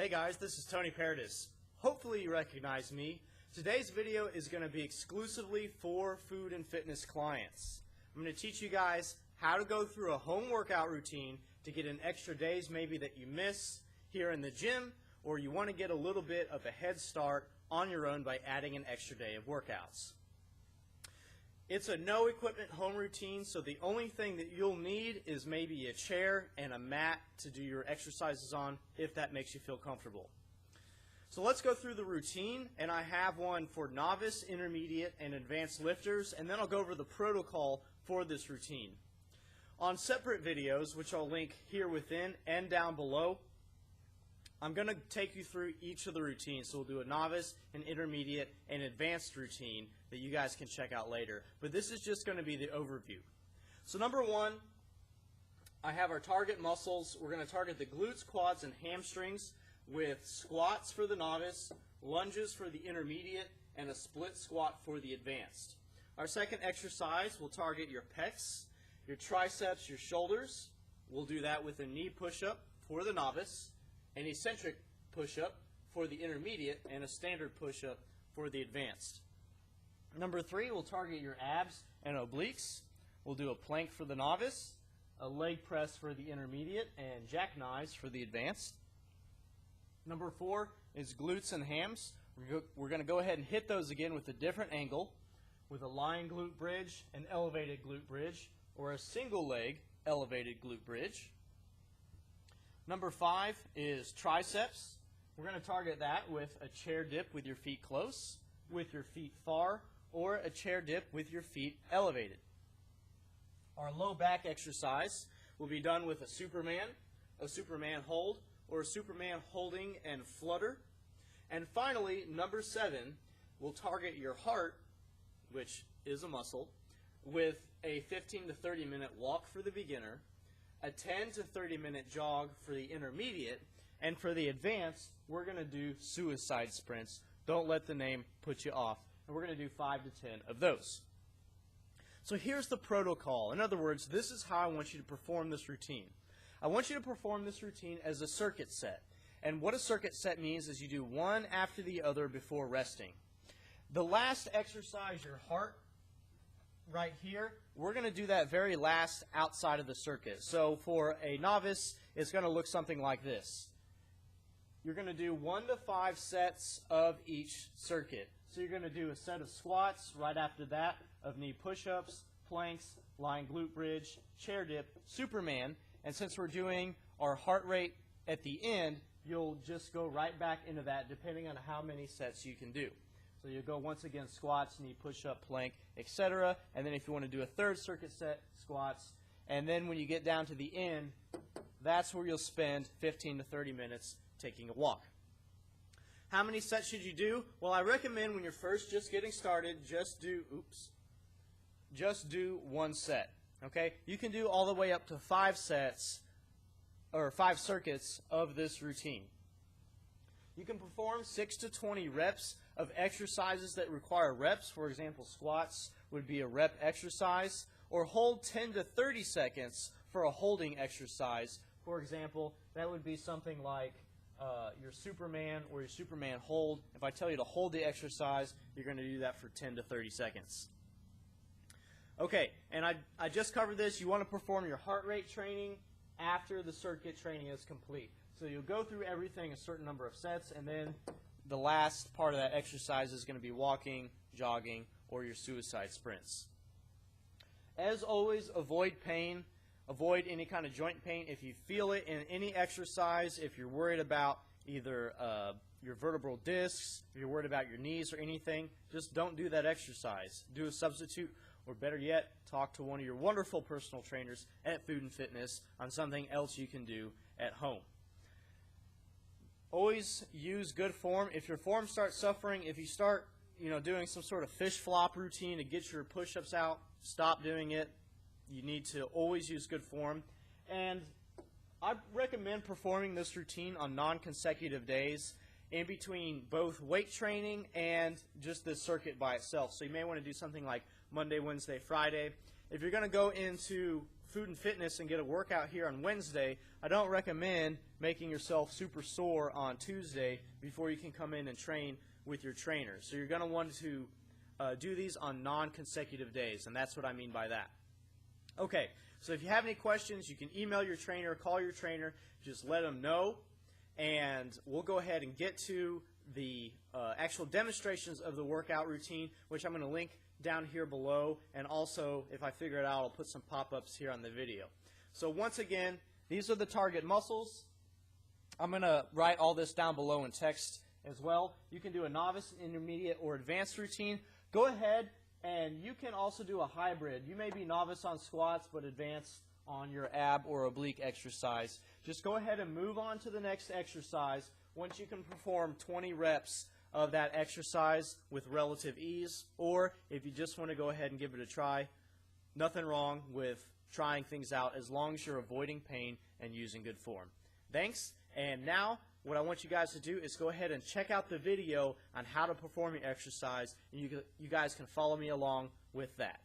Hey guys, this is Tony Paradis. Hopefully you recognize me. Today's video is going to be exclusively for food and fitness clients. I'm going to teach you guys how to go through a home workout routine to get an extra days maybe that you miss here in the gym, or you want to get a little bit of a head start on your own by adding an extra day of workouts. It's a no equipment home routine, so the only thing that you'll need is maybe a chair and a mat to do your exercises on, if that makes you feel comfortable. So let's go through the routine, and I have one for novice, intermediate, and advanced lifters, and then I'll go over the protocol for this routine. On separate videos, which I'll link here within and down below, I'm going to take you through each of the routines. So we'll do a novice, an intermediate, and advanced routine that you guys can check out later. But this is just going to be the overview. So number one, I have our target muscles. We're going to target the glutes, quads, and hamstrings with squats for the novice, lunges for the intermediate, and a split squat for the advanced. Our second exercise will target your pecs, your triceps, your shoulders. We'll do that with a knee push-up for the novice, an eccentric push-up for the intermediate, and a standard push-up for the advanced. Number three, we'll target your abs and obliques. We'll do a plank for the novice, a leg press for the intermediate, and jackknives for the advanced. Number four is glutes and hams. We're going to go ahead and hit those again with a different angle, with a lying glute bridge, an elevated glute bridge, or a single leg elevated glute bridge. Number five is triceps. We're going to target that with a chair dip with your feet close, with your feet far, or a chair dip with your feet elevated. Our low back exercise will be done with a Superman hold, or a Superman holding and flutter. And finally, number seven, we'll target your heart, which is a muscle, with a 15 to 30 minute walk for the beginner, a 10 to 30 minute jog for the intermediate, and for the advanced, we're going to do suicide sprints. Don't let the name put you off. And we're going to do 5 to 10 of those. So here's the protocol. In other words, this is how I want you to perform this routine. I want you to perform this routine as a circuit set. And what a circuit set means is you do one after the other before resting. The last exercise, your heart, right here, we're going to do that very last outside of the circuit. So for a novice, it's going to look something like this. You're going to do 1 to 5 sets of each circuit. So you're going to do a set of squats right after that, of knee push-ups, planks, lying glute bridge, chair dip, Superman, and since we're doing our heart rate at the end, you'll just go right back into that depending on how many sets you can do. So you'll go once again squats, knee push-up, plank, etc. And then if you want to do a third circuit set, squats. And then when you get down to the end, that's where you'll spend 15 to 30 minutes taking a walk. How many sets should you do? Well, I recommend when you're first just getting started, just do one set. Okay? You can do all the way up to 5 sets or 5 circuits of this routine. You can perform 6 to 20 reps of exercises that require reps. For example, squats would be a rep exercise, or hold 10 to 30 seconds for a holding exercise. For example, that would be something like your Superman or your Superman hold. If I tell you to hold the exercise, you're going to do that for 10 to 30 seconds. Okay, and I just covered this. You want to perform your heart rate training after the circuit training is complete. So you'll go through everything a certain number of sets, and then the last part of that exercise is going to be walking, jogging, or your suicide sprints. As always, avoid pain. Avoid any kind of joint pain. If you feel it in any exercise, if you're worried about either your vertebral discs, if you're worried about your knees or anything, just don't do that exercise. Do a substitute, or better yet, talk to one of your wonderful personal trainers at Food and Fitness on something else you can do at home. Always use good form. If your form starts suffering, if you start doing some sort of fish flop routine to get your push-ups out, stop doing it. You need to always use good form. And I recommend performing this routine on non-consecutive days in between both weight training and just the circuit by itself. So you may want to do something like Monday, Wednesday, Friday. If you're going to go into food and fitness and get a workout here on Wednesday, I don't recommend making yourself super sore on Tuesday before you can come in and train with your trainer. So you're going to want to do these on non-consecutive days, and that's what I mean by that. Okay, so if you have any questions, you can email your trainer, call your trainer, just let them know, and we'll go ahead and get to the actual demonstrations of the workout routine, which I'm going to link down here below, and also, if I figure it out, I'll put some pop-ups here on the video. So once again, these are the target muscles. I'm going to write all this down below in text as well. You can do a novice, intermediate, or advanced routine. Go ahead, and you can also do a hybrid. You may be novice on squats, but advanced on your ab or oblique exercise. Just go ahead and move on to the next exercise once you can perform 20 reps of that exercise with relative ease, or if you just want to go ahead and give it a try, nothing wrong with trying things out as long as you're avoiding pain and using good form. Thanks, and now what I want you guys to do is go ahead and check out the video on how to perform your exercise, and you guys can follow me along with that.